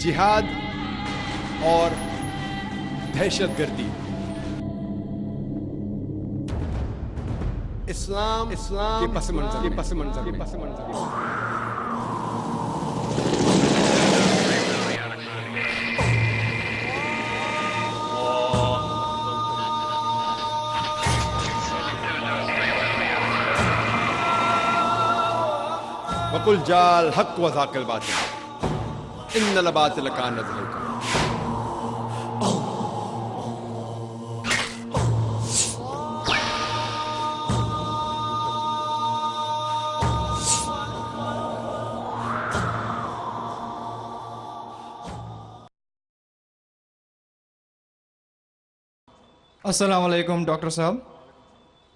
जिहाद और दहशत गर्दी। इस्लाम के पस मंजर वकुल जाल हक व ज़ाक़िल बातिल इन्नल बातिल कान ज़हूक़ा। अस्सलाम वालेकुम डॉक्टर साहब,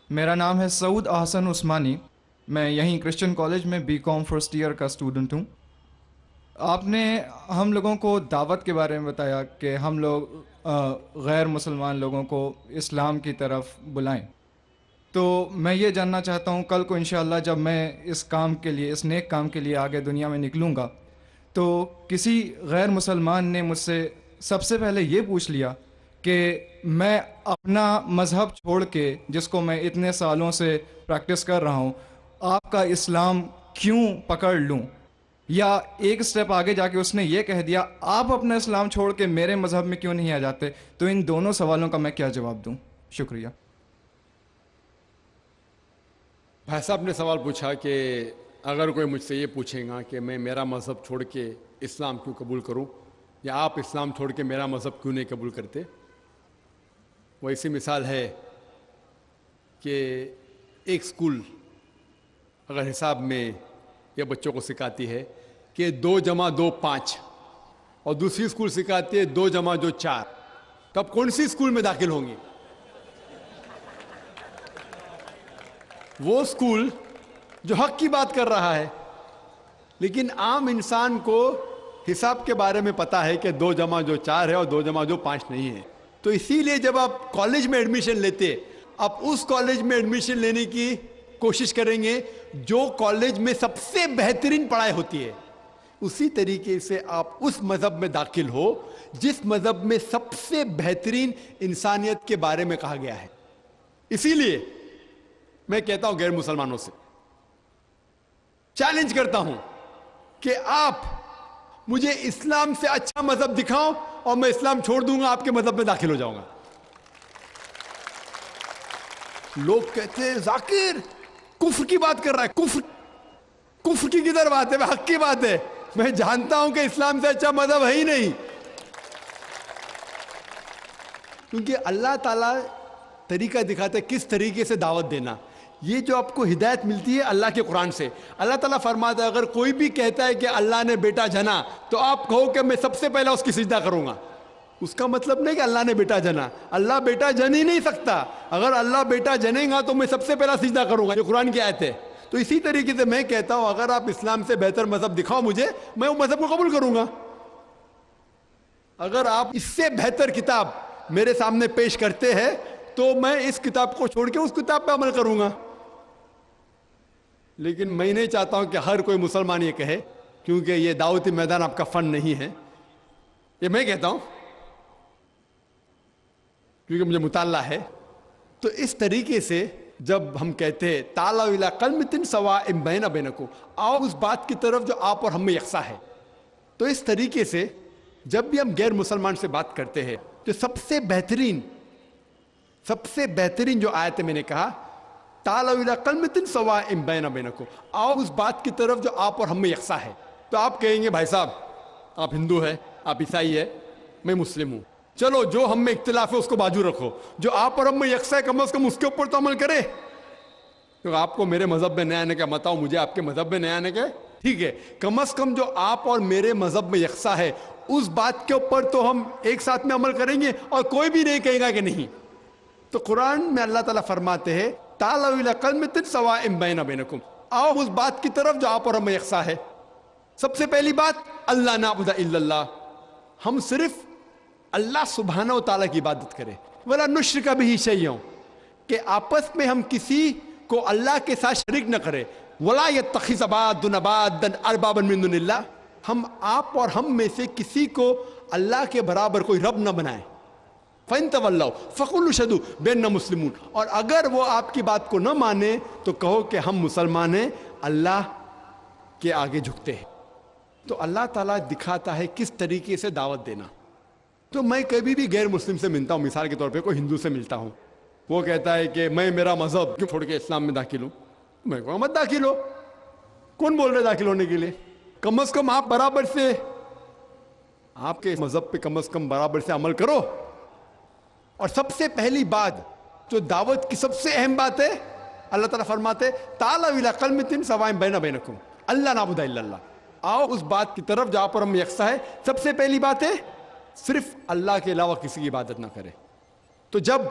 मेरा नाम है सऊद अहसन उस्मानी। मैं यहीं क्रिश्चियन कॉलेज में बीकॉम फर्स्ट ईयर का स्टूडेंट हूँ। आपने हम लोगों को दावत के बारे में बताया कि हम लोग गैर मुसलमान लोगों को इस्लाम की तरफ बुलाएं। तो मैं ये जानना चाहता हूँ, कल को इंशाअल्लाह जब मैं इस काम के लिए, इस नेक काम के लिए आगे दुनिया में निकलूँगा, तो किसी गैर मुसलमान ने मुझसे सबसे पहले ये पूछ लिया कि मैं अपना मज़हब छोड़ के, जिसको मैं इतने सालों से प्रैक्टिस कर रहा हूँ, आपका इस्लाम क्यों पकड़ लूँ? या एक स्टेप आगे जाके उसने ये कह दिया, आप अपना इस्लाम छोड़ के मेरे मज़हब में क्यों नहीं आ जाते? तो इन दोनों सवालों का मैं क्या जवाब दूँ? शुक्रिया। भाई साहब ने सवाल पूछा कि अगर कोई मुझसे ये पूछेगा कि मैं मेरा मज़हब छोड़ के इस्लाम क्यों कबूल करूं, या आप इस्लाम छोड़ के मेरा मज़हब क्यों नहीं कबूल करते, वो ऐसी मिसाल है कि एक स्कूल अगर हिसाब में ये बच्चों को सिखाती है कि 2 + 2 5, और दूसरी स्कूल सिखाती है 2 + 2 4, तो अब कौन सी स्कूल में दाखिल होंगे? वो स्कूल जो हक की बात कर रहा है, लेकिन आम इंसान को हिसाब के बारे में पता है कि 2 + 2 4 है और 2 + 2 5 नहीं है। तो इसीलिए जब आप कॉलेज में एडमिशन लेते, आप उस कॉलेज में एडमिशन लेने की कोशिश करेंगे जो कॉलेज में सबसे बेहतरीन पढ़ाई होती है। उसी तरीके से आप उस मज़हब में दाखिल हो जिस मज़हब में सबसे बेहतरीन इंसानियत के बारे में कहा गया है। इसीलिए मैं कहता हूं गैर मुसलमानों से, चैलेंज करता हूं कि आप मुझे इस्लाम से अच्छा मज़हब दिखाओ और मैं इस्लाम छोड़ दूंगा, आपके मज़हब में दाखिल हो जाऊंगा। लोग कहते हैं जाकिर कुफ्र की बात कर रहा है। कुफ्र की किधर बात है? हक की बात है। मैं जानता हूं कि इस्लाम से अच्छा मज़हब है ही नहीं, क्योंकि अल्लाह ताला तरीका दिखाते किस तरीके से दावत देना। ये जो आपको हिदायत मिलती है अल्लाह के कुरान से, अल्लाह ताला फरमाता है अगर कोई भी कहता है कि अल्लाह ने बेटा जना, तो आप कहो कि मैं सबसे पहले उसकी सिजदा करूंगा। उसका मतलब नहीं कि अल्लाह ने बेटा जना, अल्लाह बेटा जन ही नहीं सकता। अगर अल्लाह बेटा जनेगा तो मैं सबसे पहला सिजदा करूंगा, ये कुरान की आयत है। तो इसी तरीके से मैं कहता हूं अगर आप इस्लाम से बेहतर मज़हब दिखाओ मुझे, मैं वो मज़हब को कबूल करूंगा। अगर आप इससे बेहतर किताब मेरे सामने पेश करते हैं तो मैं इस किताब को छोड़ के उस किताब पे अमल करूंगा। लेकिन मैं नहीं चाहता हूं कि हर कोई मुसलमान ये कहे, क्योंकि ये दावती मैदान आपका फन नहीं है। ये मैं कहता हूं क्योंकि मुझे मुताल्ला है। तो इस तरीके से जब हम कहते हैं ताला इला कलमतिन सवाइम बैना बैनकुम, आओ उस बात की तरफ जो आप और हम में यकसा है। तो इस तरीके से जब भी हम गैर मुसलमान से बात करते हैं तो सबसे बेहतरीन जो आयत है, मैंने कहा ताला इला कलमतिन सवाइम बैना बैनकुम, आओ उस बात की तरफ जो आप और हम में यकसा है। तो आप कहेंगे भाई साहब आप हिंदू है, आप ईसाई है, मैं मुस्लिम हूं, चलो जो हम में इख्तिलाफ है उसको बाजू रखो, जो आप और हम में यकसा है कम से कम उसके ऊपर तो अमल करे। तो आपको मेरे मजहब में नया आने का मत आओ, मुझे आपके मजहब में नया आने का, ठीक है, कम से कम जो आप और मेरे मजहब में यकसा है उस बात के ऊपर तो हम एक साथ में अमल करेंगे और कोई भी नहीं कहेगा कि नहीं। तो कुरान में अल्लाह ताला फरमाते हैं ताला इला कलमतिन सवाइम बैना बैनकुम, आओ उस बात की तरफ जो आप और हम में यकसा है। सबसे पहली बात अल्लाह नाबुदा इल्लल्लाह, हम सिर्फ अल्लाह सुब्हानहू तआला की इबादत करें। वला नुश्रिका बिही शैय्अन, कि आपस में हम किसी को अल्लाह के साथ शरीक न करें। वला यत्तखिज़ बादुन बादन अरबाबन मिन दुनिल्लाह, ہم آپ اور ہم میں سے کسی کو اللہ کے برابر کوئی رب نہ بنائے. فَإِن تَوَلَّوْا فَقُولُوا اشْهَدُوا بِأَنَّا مُسْلِمُونَ. اور اگر وہ آپ کی بات کو نہ مانے تو کہو کہ ہم مسلمان ہیں, اللہ کے آگے جھکتے ہیں. تو اللہ تعالیٰ دکھاتا ہے کس طریقے سے دعوت دینا. تو میں کبھی بھی غیر مسلم سے ملتا ہوں, مثال کے طور پہ کوئی ہندو سے ملتا ہوں, وہ کہتا ہے کہ میں میرا مذہب کیوں چھوڑ کے اسلام میں داخل ہوں, میں کہوں مت داخل ہو. کون بول رہے داخل ہونے کے لیے؟ کم از کم آپ برابر سے, آپ کے مذہب پہ کم از کم برابر سے عمل کرو. اور سب سے پہلی بات جو دعوت کی سب سے اہم بات ہے, اللہ تعالیٰ فرماتے تعالیٰ الی کلمۃ سواء بیننا بینکم الا نعبد الا اللہ. آؤ اس بات کی طرف جہاں پر ہم یکساں ہیں. سب سے پہلی بات ہے صرف اللہ کے علاوہ کسی کی عبادت نہ کرے. تو جب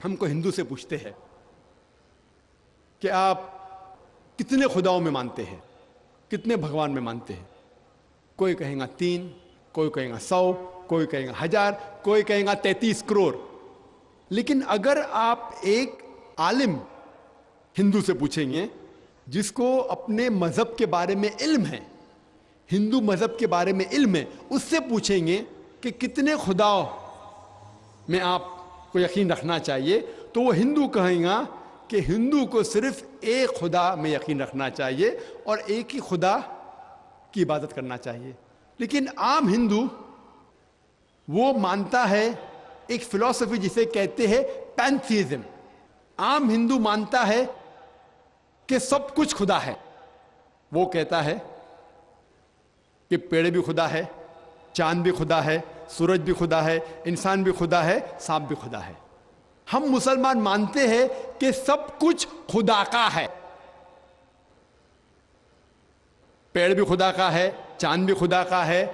ہم کو ہندو سے پوچھتے ہیں کہ آپ کتنے خداؤں میں مانتے ہیں, کتنے بھگوان میں مانتے ہیں, کوئی کہیں گا 3, کوئی کہیں گا 100, کوئی کہیں گا 1000, کوئی کہیں گا 33 کروڑ. لیکن اگر آپ ایک عالم ہندو سے پوچھیں گے جس کو اپنے مذہب کے بارے میں علم ہے, ہندو مذہب کے بارے میں علم ہے, اس سے پوچھیں گے کہ کتنے خداؤں میں آپ کو یقین رکھنا چاہیے, تو وہ ہندو کہیں گا کہ ہندو کو صرف ایک خدا میں یقین رکھنا چاہیے اور ایک ہی خدا کی عبادت کرنا چاہیے. لیکن عام ہندو وہ مانتا ہے ایک فلسفی جسے کہتے ہیں پینتھیزم. عام ہندو مانتا ہے کہ سب کچھ خدا ہے. وہ کہتا ہے کہ پیڑ بھی خدا ہے, چاند بھی خدا ہے, سورج بھی خدا ہے, انسان بھی خدا ہے, سانپ بھی خدا ہے. ہم مسلمان مانتے ہیں کہ سب کچھ خدا کا ہے. پیڑ بھی خدا کا ہے, چاند بھی خدا کا ہے,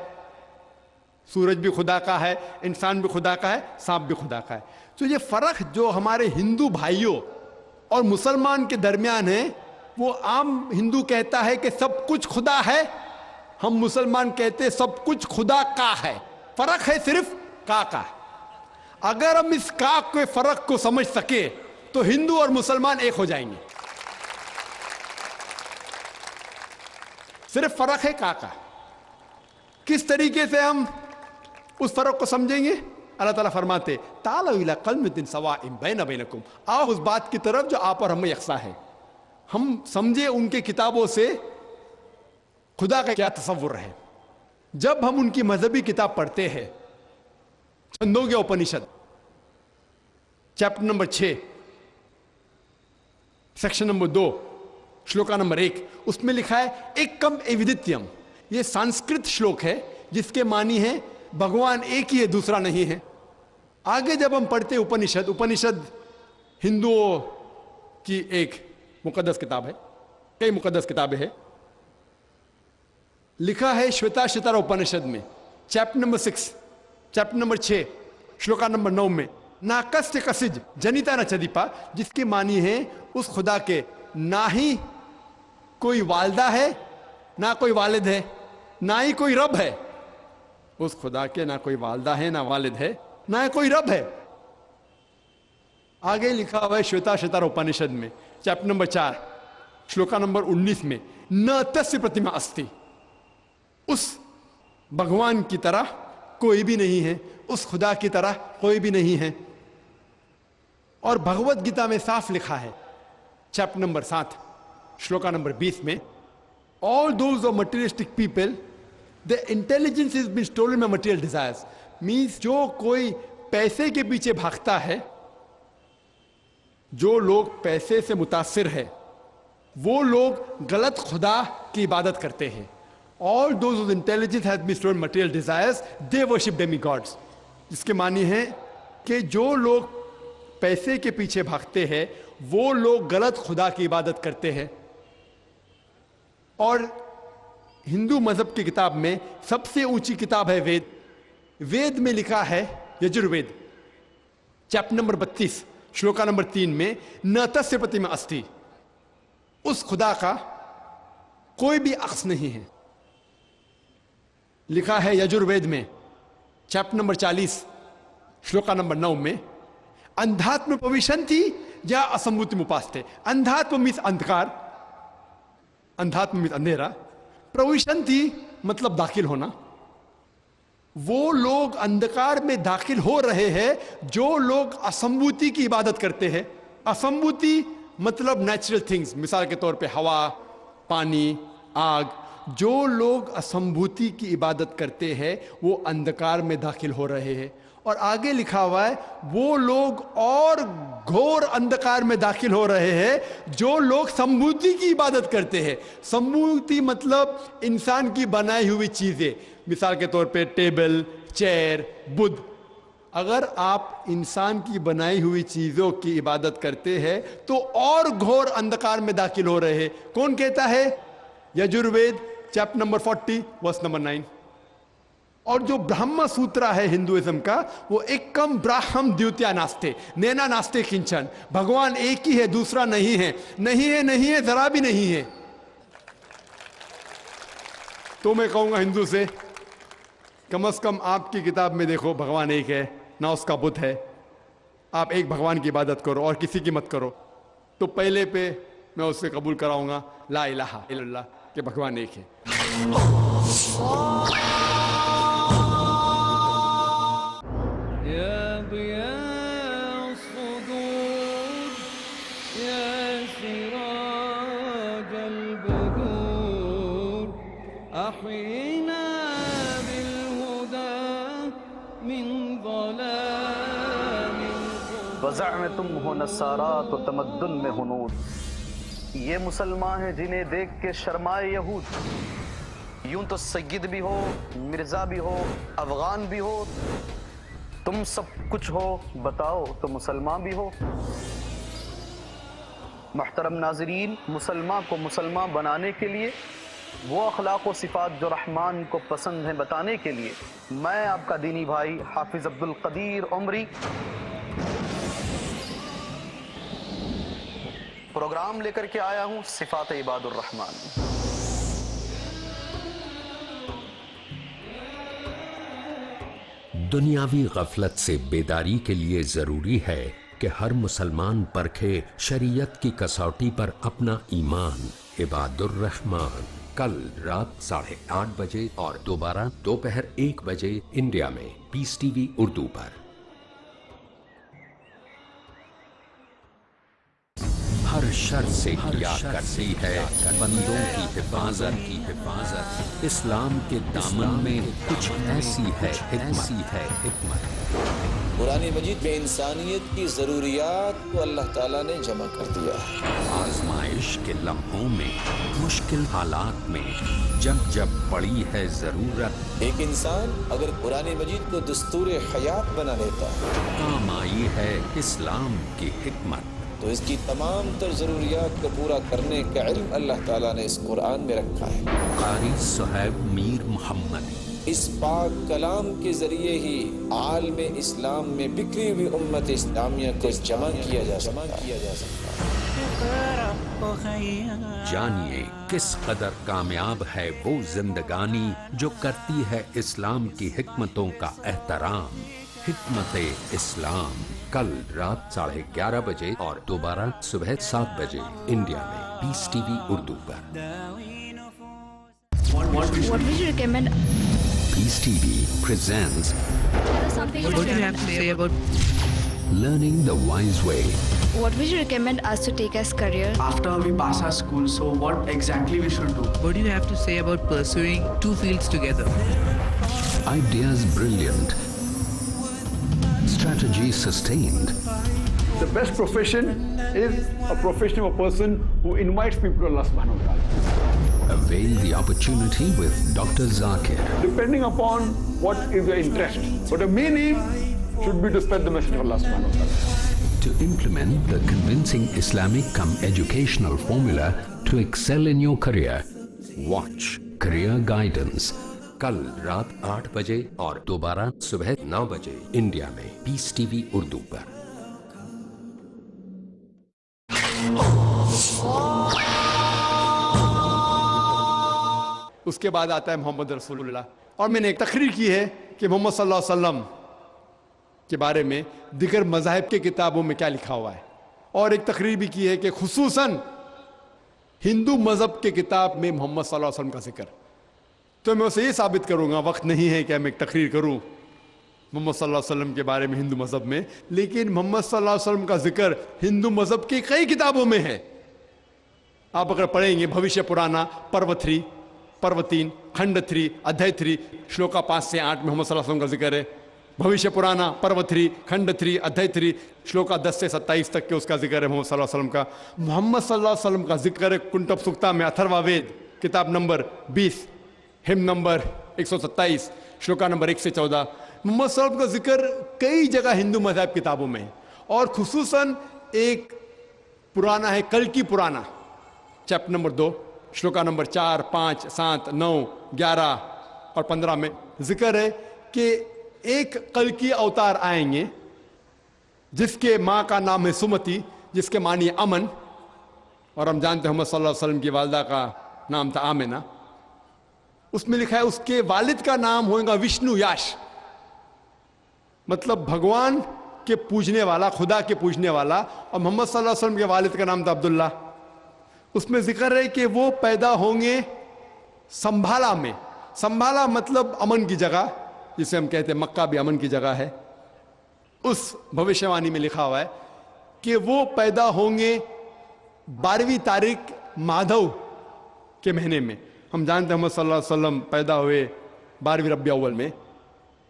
سورج بھی خدا کا ہے, انسان بھی خدا کا ہے, سانپ بھی خدا کا ہے. تو یہ فرق جو ہمارے ہندو بھائیوں اور مسلمان کے درمیان ہے, وہ عام ہندو کہتا ہے کہ سب کچھ خدا ہے, ہم مسلمان کہتے ہیں سب کچھ خدا کا ہے. فرق ہے صرف کا. اگر ہم اس کا کے فرق کو سمجھ سکے تو ہندو اور مسلمان ایک ہو جائیں گے. صرف فرق ہے کا. کس طریقے سے ہم اس فرق کو سمجھیں گے؟ اللہ تعالیٰ فرماتے تعالیٰ الی کلمۃ سواء بیننا بینکم, آؤ اس بات کی طرف جو آپ اور ہم میں یکساں ہے. ہم سمجھے ان کے کتابوں سے خدا کا کیا تصور ہے. جب ہم ان کی مذہبی کتاب پڑھتے ہیں, Chandogya Upanishad chapter number 6 section number 2 shloka number 1, اس میں لکھا ہے ایکم ایودتیم. یہ سنسکرت شلوک ہے جس کے معنی ہے بھگوان ایک ہی ہے, دوسرا نہیں ہے. آگے جب ہم پڑھتے اپنشد, اپنشد ہندوؤں کی ایک مقدس کتاب ہے, کئی مقدس کتابیں ہیں. لکھا ہے شویتا شتر اپنشد میں chapter number 6 chapter number 6 shloka number 9 میں ناکست کسج جنیتا نہ چدیپا, جس کے معنی ہے اس خدا کے نہ ہی کوئی والدہ ہے, نہ کوئی والد ہے, نہ ہی کوئی رب ہے. اس خدا کے نہ کوئی والدہ ہے, نہ والد ہے, نہ کوئی رب ہے. آگے لکھا ہوا ہے شویتا شتر اپنشد میں چیپٹر نمبر 4 شلوکا نمبر 19 میں نہ تسیہ پرتما استی, اس بھگوان کی طرح کوئی بھی نہیں ہے, اس خدا کی طرح کوئی بھی نہیں ہے. اور بھگوت گیتا میں صاف لکھا ہے چیپٹر نمبر 7 شلوکا نمبر 20 میں all those of materialistic people the intelligence is been stolen by material desires. means جو کوئی پیسے کے پیچھے بھاگتا ہے, جو لوگ پیسے سے متاثر ہے, وہ لوگ غلط خدا کی عبادت کرتے ہیں. all those whose intelligence has been stolen material desires they worship demigods. جس کے معنی ہے کہ جو لوگ پیسے کے پیچھے بھاگتے ہیں وہ لوگ غلط خدا کی عبادت کرتے ہیں. اور ہندو مذہب کی کتاب میں سب سے اونچی کتاب ہے وید. وید میں لکھا ہے یجروید چیپٹر نمبر 32 شلوکا نمبر 3 میں نہ تسیہ پرتما استی, اس خدا کا کوئی بھی عکس نہیں ہے. لکھا ہے یجروید میں چیپٹر نمبر 40 شلوکا نمبر 9 میں اندھاتم پویشنتی یا اسمبوتی مپاستے. اندھاتم مینس اندھکار, اندھاتم مینس اندھیرا, प्रोविशन थी, मतलब दाखिल होना। वो लोग अंधकार में दाखिल हो रहे हैं जो लोग असंभूति की इबादत करते हैं। असंभूति मतलब नेचुरल थिंग्स, मिसाल के तौर पे हवा, पानी, आग। जो लोग असंभूति की इबादत करते हैं वो अंधकार में दाखिल हो रहे हैं। और आगे लिखा हुआ है वो लोग और घोर अंधकार में दाखिल हो रहे हैं जो लोग संभूति की इबादत करते हैं। संभूति मतलब इंसान की बनाई हुई चीजें, मिसाल के तौर पे टेबल, चेयर, बुद्ध। अगर आप इंसान की बनाई हुई चीजों की इबादत करते हैं तो और घोर अंधकार में दाखिल हो रहे हैं। कौन कहता है? Yajurveda chapter number 40 verse number 9। और जो ब्रह्म सूत्र है हिंदुइज्म का, वो एकम ब्राह्म द्वितीया नास्ते नैना नास्ते किंचन। भगवान एक ही है, दूसरा नहीं है, नहीं है, नहीं है, जरा भी नहीं है। तो मैं कहूंगा हिंदू से, कम से कम आपकी किताब में देखो भगवान एक है, ना उसका बुत है। आप एक भगवान की इबादत करो और किसी की मत करो। तो पहले पे मैं उससे कबूल कराऊंगा ला इलाहा इल्लल्लाह कि भगवान एक है। वज़अ में तुम हो नसारा तो तमद्दुन में हुनूद। ये मुसलमान हैं जिन्हें देख के शर्माए यहूद। यूं तो सैयद भी हो, मिर्जा भी हो, अफगान भी हो, तुम सब कुछ हो, बताओ तो मुसलमान भी हो। मुहतरम नाज़रीन, मुसलमान को मुसलमान बनाने के लिए, वो अखलाक व सिफ़ात जो रहमान को पसंद हैं बताने के लिए, मैं आपका दीनी भाई हाफिज़ अब्दुल क़दीर उमरी प्रोग्राम लेकर के आया हूँ सिफ़ात इबादुर रहमान। दुनियावी गफलत से बेदारी के लिए जरूरी है कि हर मुसलमान परखे शरीयत की कसौटी पर अपना ईमान। इबादुर रहमान कल रात 8:30 बजे और दोबारा दोपहर 1 बजे इंडिया में पीस टीवी उर्दू पर। हर शर से किया करती है बंदों की हिफाजत। इस्लाम के दामन में कुछ ऐसी है हिकमत। कुरान मजीद में इंसानियत की जरूरियात को अल्लाह ताला ने जमा कर दिया है। आजमाइश के लम्हों में, मुश्किल हालात में, जब जब पड़ी है जरूरत, एक इंसान अगर कुरान मजीद को दस्तूर हयात बना लेता है, काम आई है इस्लाम की हिकमत। तो इसकी तमाम तर जरूरियात को पूरा करने का इल्म अल्लाह ताला ने इस कुरान में रखा है। कारी सुहैब मीर मोहम्मद इस पाक कलाम के जरिए ही आलम इस्लाम में बिखरी हुई उम्मत इस्लामिया को जमा किया जा सकता है। जानिए किस कदर कामयाब है वो जिंदगानी जो करती है इस्लाम की हिकमतों का एहतराम। हिकमत इस्लाम कल रात 11:30 बजे और दोबारा सुबह 7 बजे इंडिया में पीस टीवी उर्दू पर। What would you recommend? Peace TV presents What do you have to say about? Learning the Wise Way. What would you recommend us to take as career? After we pass our school, so what exactly we should do? What do you have to say about pursuing 2 fields together? Ideas brilliant. Strategy sustained. The best profession is a profession of a person who invites people to Allah subhanahu wa ta'ala. Avail the opportunity with Dr. Zakir. Depending upon what is your interest. But the main aim should be to spread the message of Allah subhanahu wa ta'ala. To implement the convincing Islamic educational formula to excel in your career. Watch Career Guidance. कल रात 8 बजे और दोबारा सुबह 9 बजे India में piece TV Urdu पर। उसके बाद आता है मोहम्मद रसूलुल्लाह। और मैंने एक तकरीर की है कि मोहम्मद सल्लल्लाहु अलैहि वसल्लम के बारे में दिगर मज़ाहिब के किताबों में क्या लिखा हुआ है। और एक तकरीर भी की है कि खुसूसन हिंदू मज़हब के किताब में मोहम्मद सल्लल्लाहु अलैहि वसल्लम का जिक्र تو میں اسے یہ ثابت کروں گا, وقت نہیں ہے کہ میں ایک تقریر کروں محمد صلی اللہ علیہ وسلم کے بارے میں ہندو مذہب میں, لیکن محمد صلی اللہ علیہ وسلم کا ذکر ہندو مذہب کی کئی کتابوں میں ہے. آپ اگر پڑھیں گے بھوشیہ پرانا پرو 3 پرو 3 کھنڈ 3 ادھیائے 3 شلوکا 5 سے 8 میں محمد صلی اللہ علیہ وسلم کا ذکر ہے. بھوشیہ پرانا پرو 3 کھنڈ 3 ادھیائے 3 شلوکا 10 سے 27 تک کے اس کا ذکر ہے محمد صلی اللہ علیہ وسلم کا. محمد صلی اللہ علیہ وسلم کا ذکر ہے کنٹب سکتا میں اتھروا وید کتاب نمبر 20 ہم نمبر 127 شلوکا نمبر 1 سے 14. محمد صلی اللہ علیہ وسلم کا ذکر کئی جگہ ہندو مذہب کتابوں میں ہے, اور خصوصاً ایک پرانا ہے کل کی پرانا چیپٹر نمبر 2 شلوکا نمبر 4 5 7 9 11 اور 15 میں ذکر ہے کہ ایک کل کی اوتار آئیں گے جس کے ماں کا نام ہے سمتی, جس کے معنی امن, اور ہم جانتے ہیں محمد صلی اللہ علیہ وسلم کی والدہ کا نام تھا آمنہ. اس میں لکھا ہے اس کے والد کا نام ہوگا وشنو یاش, مطلب بھگوان کے پوجنے والا, خدا کے پوجنے والا, اور محمد صلی اللہ علیہ وسلم کے والد کا نام تھا عبداللہ. اس میں ذکر ہے کہ وہ پیدا ہوں گے سنبھالا میں. سنبھالا مطلب امن کی جگہ, جسے ہم کہتے ہیں مکہ بھی امن کی جگہ ہے. اس بھوشیہ وانی میں لکھا ہوا ہے کہ وہ پیدا ہوں گے 12ویں تاریخ مادھو کے مہینے میں. ہم جانتے ہیں محمد صلی اللہ علیہ وسلم پیدا ہوئے 12ویں ربیع اول میں.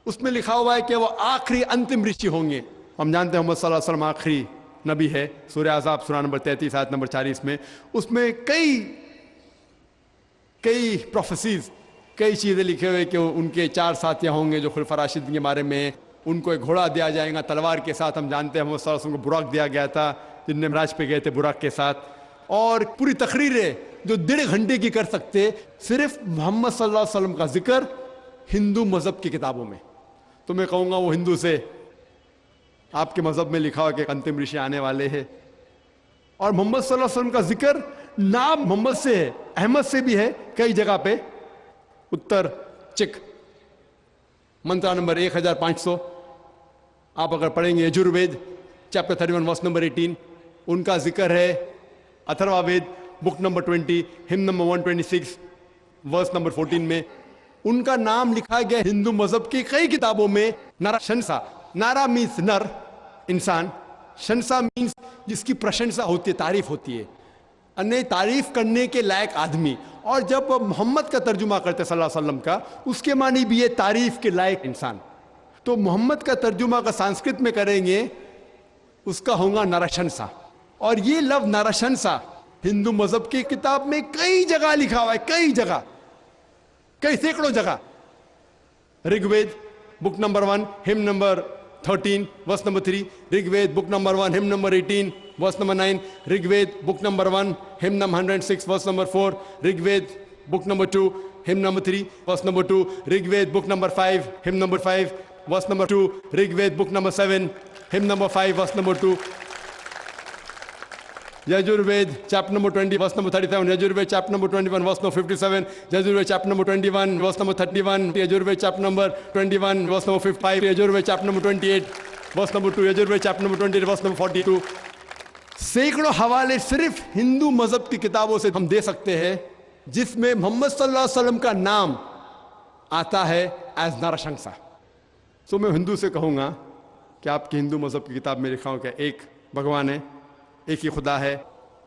اس میں لکھا ہوا ہے کہ وہ آخری انتم رشی ہوں گے. ہم جانتے ہیں محمد صلی اللہ علیہ وسلم آخری نبی ہے. سورہ احزاب سورہ نمبر 33 آیت نمبر 40 میں اس میں کئی پروفیسیز, کئی چیزیں لکھے ہوئے کہ ان کے 4 ساتھیاں ہوں گے جو خلفاء راشدین کے بارے میں. ان کو ایک گھوڑا دیا جائے گا تلوار کے ساتھ. ہم جانتے ہیں محمد صلی اللہ علیہ وسلم کو براق دیا گیا تھا, جن نے معراج پہ گئے تھے براق کے ساتھ. اور پوری تقریریں جو 1.5 گھنٹے کی کر سکتے صرف محمد صلی اللہ علیہ وسلم کا ذکر ہندو مذہب کی کتابوں میں. تو میں کہوں گا وہ ہندو سے آپ کے مذہب میں لکھا ہوا کہ انتم رشی آنے والے ہیں. اور محمد صلی اللہ علیہ وسلم کا ذکر نام محمد سے ہے, احمد سے بھی ہے کئی جگہ پہ. اتر چک منترا نمبر 1500 آپ اگر پڑھیں گے یجوروید چیپٹر 31 ورس نمبر 18 ان کا ذکر ہے. اتھروا وید بک نمبر 20 ہم نمبر 126 ورس نمبر 14 میں ان کا نام لکھا گیا ہندو مذہب کی کئی کتابوں میں. نارا شنسا, نارا مینس نر انسان, شنسا مینس جس کی پرشنسا ہوتی ہے, تعریف ہوتی ہے, انہیں تعریف کرنے کے لائق آدمی. اور جب محمد کا ترجمہ کرتے صلی اللہ علیہ وسلم کا, اس کے معنی بھی ہے تعریف کے لائق انسان. تو محمد کا ترجمہ کا سنسکرت میں کریں گے اس کا ہوگا نرشنسا. اور یہ لفظ نرشنسا ہندو مذہب کی کتاب میں کئی جگہ لکھا ہوا ہے, کئی جگہ, کئی سینکڑوں جگہ. رگ وید بک نمبر 1 ہم number 13 verse number 3, Rig Veda book number 1 ہم number 18 verse number 9, Rig Veda book number 1 ہم number 106 verse number 4, Rig Veda book number 2 ہم نمبر 3 ورس number 2, Rig Veda book number 5 ہم number 5 verse number 2, Rig Veda بک number 7 hymn number 5 verse number 2. Yajurveda chapter number 20 verse number 37, Yajurveda chapter number 21 verse number 57, Yajurveda chapter number 21 verse number 31, Yajurveda chapter number 21 verse number 55, Yajurveda chapter number 28 verse number 2, Yajurveda chapter number 20 verse number 42. سینکڑوں حوالے صرف ہندو مذہب کی کتابوں سے ہم دے سکتے ہیں جس میں محمد صلی اللہ علیہ وسلم کا نام آتا ہے ایز نرشنسا. سو میں ہندو سے کہوں گا کہ آپ کی ہندو مذہب کی کتاب میں لکھا ہوں کہ ایک بھگوان ہے, ایک ہی خدا ہے,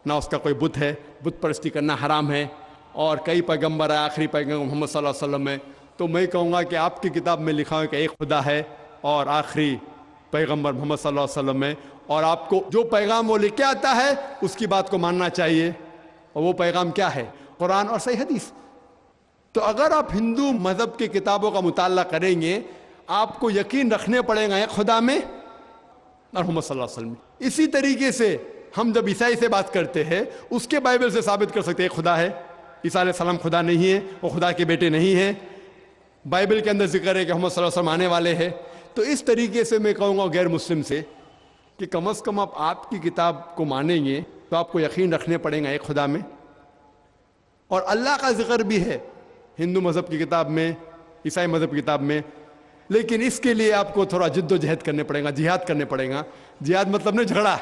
نہ اس کا کوئی بت ہے, بت پرستی کرنا حرام ہے, اور کئی پیغمبر ہے, آخری پیغمبر محمد صلی اللہ علیہ وسلم ہے. تو میں کہوں گا کہ آپ کی کتاب میں لکھا ہوں کہ ایک خدا ہے اور آخری پیغمبر محمد صلی اللہ علیہ وسلم ہے, اور آپ کو جو پیغام وہ لے کے آتا ہے اس کی بات کو ماننا چاہیے. اور وہ پیغام کیا ہے؟ قرآن اور صحیح حدیث. تو اگر آپ ہندو مذہب کی کتابوں کا مطالعہ کریں گے آپ کو یقین رکھنے پڑے گا ایک خدا میں اور محمد صلی اللہ علیہ وسلم. اسی طریقے سے ہم جب عیسائی سے بات کرتے ہیں اس کے بائبل سے ثابت کر سکتے ہیں ایک خدا ہے. عیسیٰ علیہ السلام خدا نہیں ہے, وہ خدا کے بیٹے نہیں ہیں. بائبل کے اندر ذکر ہے کہ محمد صلی اللہ علیہ وسلم آنے والے ہیں. تو اس طریقے سے میں کہوں گا غیر مسلم سے کہ کم از کم آپ کی کتاب کو مانیں گے تو آپ کو یقین رکھنے پڑے گا ایک خدا میں. اور اللہ کا ذکر بھی ہے ہندو مذہب کی کتاب میں, عیسائی مذہب کی کتاب میں, لیکن اس کے لیے آپ کو تھوڑا جد و جہد کرنے پڑے گا, جہاد کرنے پڑے گا. جہاد مطلب نہیں جھگڑا,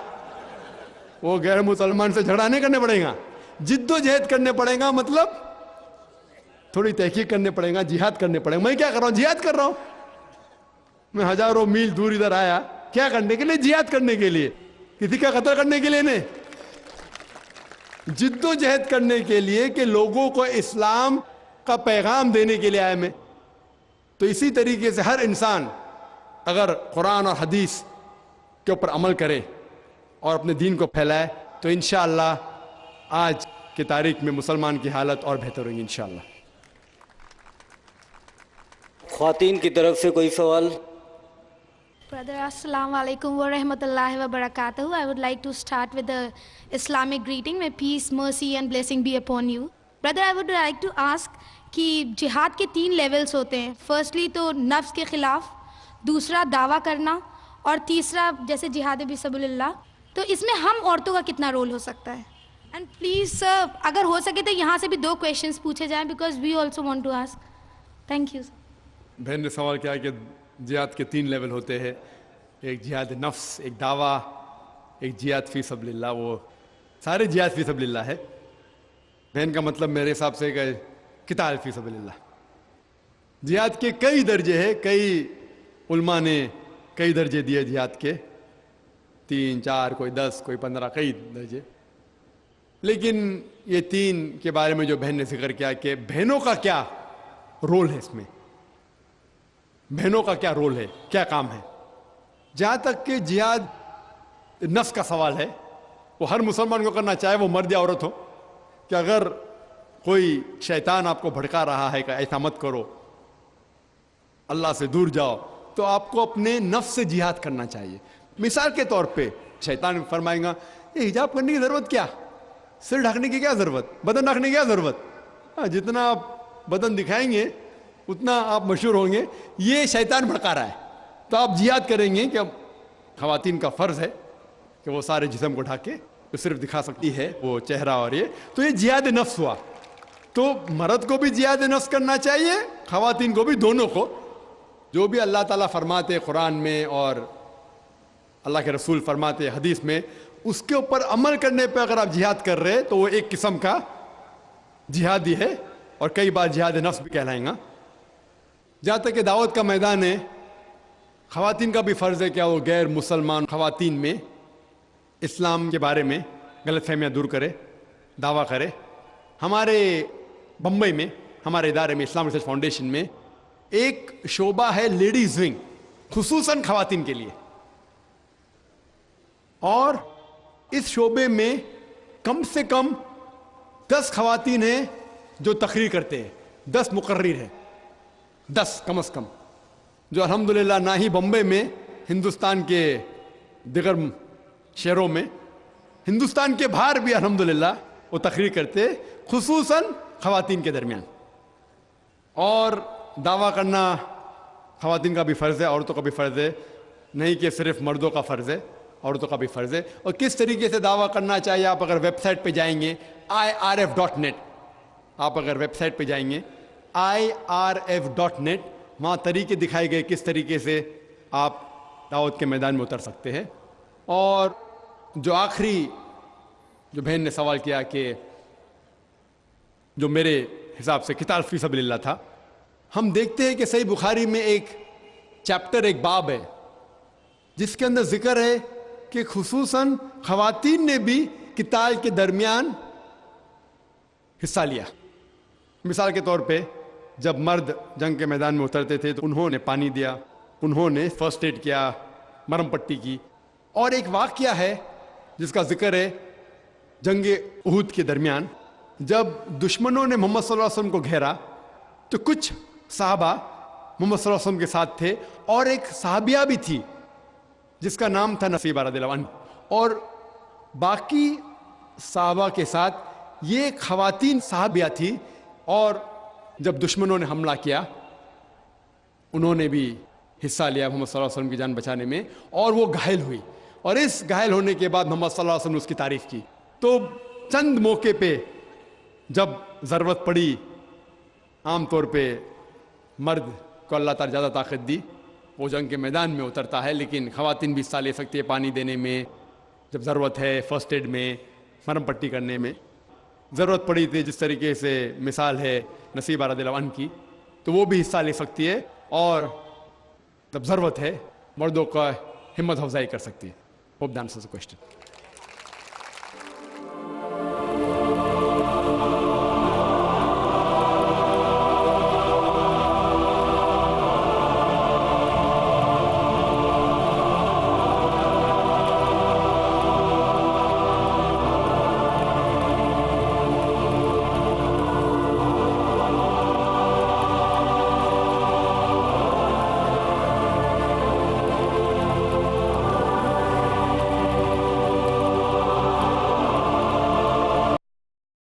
وہ غیر مسلمان سے جھگڑا نہیں کرنے پڑے گا. جد و جہد کرنے پڑے گا مطلب थोड़ी तहकीक करने पड़ेगा, जिहाद करने पड़ेगा। मैं क्या कर रहा हूँ? जिहाद कर रहा हूँ। मैं हजारों मील दूर इधर आया क्या करने के लिए? जिहाद करने के लिए, किसी का कत्ल करने के लिए नहीं, जिद्दोजहद करने के लिए कि लोगों को इस्लाम का पैगाम देने के लिए आया मैं। तो इसी तरीके से हर इंसान अगर कुरान और हदीस के ऊपर अमल करे और अपने दीन को फैलाए तो इंशाअल्लाह आज की तारीख में मुसलमान की हालत और बेहतर होगी इंशाअल्लाह। ख्वातीन की तरफ से कोई सवाल? Brother, Assalamu alaikum wa rahmatullahi wa barakatuh. I would like to start with the Islamic greeting. May peace, mercy and blessing be upon you. Brother, I would like to ask कि जिहाद के 3 लेवल्स होते हैं। Firstly तो नफ्स के ख़िलाफ़, दूसरा दावा करना और तीसरा जैसे जिहाद बिसबिल्लाह। तो इसमें हम औरतों का कितना रोल हो सकता है? एंड प्लीज़ सर, अगर हो सके तो यहाँ से भी 2 क्वेश्चंस पूछे जाएं because we also want to ask. Thank you. बहन ने सवाल किया कि जिहाद के 3 लेवल होते हैं, एक जिहाद नफ्स, एक दावा, एक जिहाद फी सबिलिल्लाह। वो सारे जिहाद फी सबिलिल्लाह है। बहन का मतलब मेरे हिसाब से किताल फी सबिलिल्लाह। जिहाद के कई दर्जे हैं, कई उलमा ने कई दर्जे दिए जिहाद के, 3, 4, कोई 10, कोई 15, कई दर्जे। लेकिन ये 3 के बारे में जो बहन ने जिक्र किया कि बहनों का क्या रोल है इसमें, बहनों का क्या रोल है, क्या काम है। जहां तक कि जिहाद नफ्स का सवाल है, वो हर मुसलमान को करना चाहे वो मर्द या औरत हो, कि अगर कोई शैतान आपको भड़का रहा है कि ऐसा मत करो, अल्लाह से दूर जाओ, तो आपको अपने नफ्स से जिहाद करना चाहिए। मिसाल के तौर पे शैतान फरमाएगा ये हिजाब करने की ज़रूरत क्या, सिर ढकने की क्या ज़रूरत, बदन ढकने की क्या ज़रूरत, जितना आप बदन दिखाएंगे उतना आप मशहूर होंगे, ये शैतान भड़का रहा है। तो आप जिहाद करेंगे कि अब ख़वातीन का फ़र्ज़ है कि वो सारे जिस्म को ढके, तो सिर्फ दिखा सकती है वो चेहरा और ये, तो ये जिहाद नफ्स हुआ। तो मर्द को भी जिहाद नफ्स करना चाहिए, ख़वातीन को भी, दोनों को। जो भी अल्लाह ताला फरमाते कुरान में और अल्लाह के रसूल फरमाते हदीस में, उसके ऊपर अमल करने पे अगर आप जिहाद कर रहे हैं तो वो एक किस्म का जिहाद ही है, और कई बार जिहाद नफ्स भी कहलाएगा। जहाँ तक कि दावत का मैदान है, ख़वातीन का भी फ़र्ज़ है क्या वो गैर मुसलमान ख़वातीन में इस्लाम के बारे में गलतफहमियाँ दूर करे, दावा करे। हमारे बम्बई में, हमारे इदारे में, इस्लाम रिसर्च फाउंडेशन में एक शोबा है लेडीज़ विंग, खुसूसन ख़वातीन के लिए। और इस शोबे में कम से कम 10 ख़वातीन हैं जो तकरीर करते हैं, 10 मुकर्रिर हैं, 10 कम से कम, जो अल्हम्दुलिल्लाह ना ही बम्बई में, हिंदुस्तान के दिगर शहरों में, हिंदुस्तान के बाहर भी अल्हम्दुलिल्लाह वो तकरीर करते, खुसूसन ख़वातीन के दरमियान। और दावा करना ख़वातीन का भी फ़र्ज़ है, औरतों का भी फ़र्ज़ है, नहीं कि सिर्फ मर्दों का फ़र्ज़ है, औरतों का भी फ़र्ज़ है। और किस तरीके से दावा करना चाहिए, आप अगर वेबसाइट पे जाएंगे irf.net, आप अगर वेबसाइट पे जाएंगे irf.net, वहाँ तरीके दिखाए गए किस तरीके से आप दावत के मैदान में उतर सकते हैं। और जो आखिरी जो बहन ने सवाल किया कि जो मेरे हिसाब से किताल फी सबिलिल्लाह था, हम देखते हैं कि सही बुखारी में एक चैप्टर, एक बाब है जिसके अंदर जिक्र है कि खुसूसन ख़वातीन ने भी किताल के दरमियान हिस्सा लिया। मिसाल के तौर पे जब मर्द जंग के मैदान में उतरते थे तो उन्होंने पानी दिया, उन्होंने फर्स्ट एड किया, मरहम पट्टी की। और एक वाक़या है जिसका जिक्र है जंग उहुद के दरमियान, जब दुश्मनों ने मोहम्मद सल्लल्लाहु अलैहि वसल्लम को घेरा तो कुछ साहबा मोहम्मद सल्लल्लाहु अलैहि वसल्लम के साथ थे, और एक साहबिया भी थी जिसका नाम था नसीबा रज़ियल्लाहु अन्हा, और बाकी साहबा के साथ ये ख़वातीन साहबिया थी। और जब दुश्मनों ने हमला किया उन्होंने भी हिस्सा लिया मोहम्मद सल्लल्लाहु अलैहि वसल्लम की जान बचाने में, और वो घायल हुई। और इस घायल होने के बाद मोहम्मद सल्लल्लाहु अलैहि वसल्लम ने उसकी तारीफ़ की। तो चंद मौके पे जब ज़रूरत पड़ी, आम तौर पे मर्द को अल्लाह ताला ज़्यादा ताकत दी, वो जंग के मैदान में उतरता है, लेकिन ख़वातीन भी हिस्सा ले सकती है पानी देने में, जब ज़रूरत है, फ़र्स्ट एड में, मरहम पट्टी करने में। ज़रूरत पड़ी थी, जिस तरीके से मिसाल है नसीबा रज़ियल्लाहु अन्हु की, तो वो भी हिस्सा ले सकती है और जब ज़रूरत है मर्दों का हिम्मत अफजाई कर सकती है. Hope that answers the question.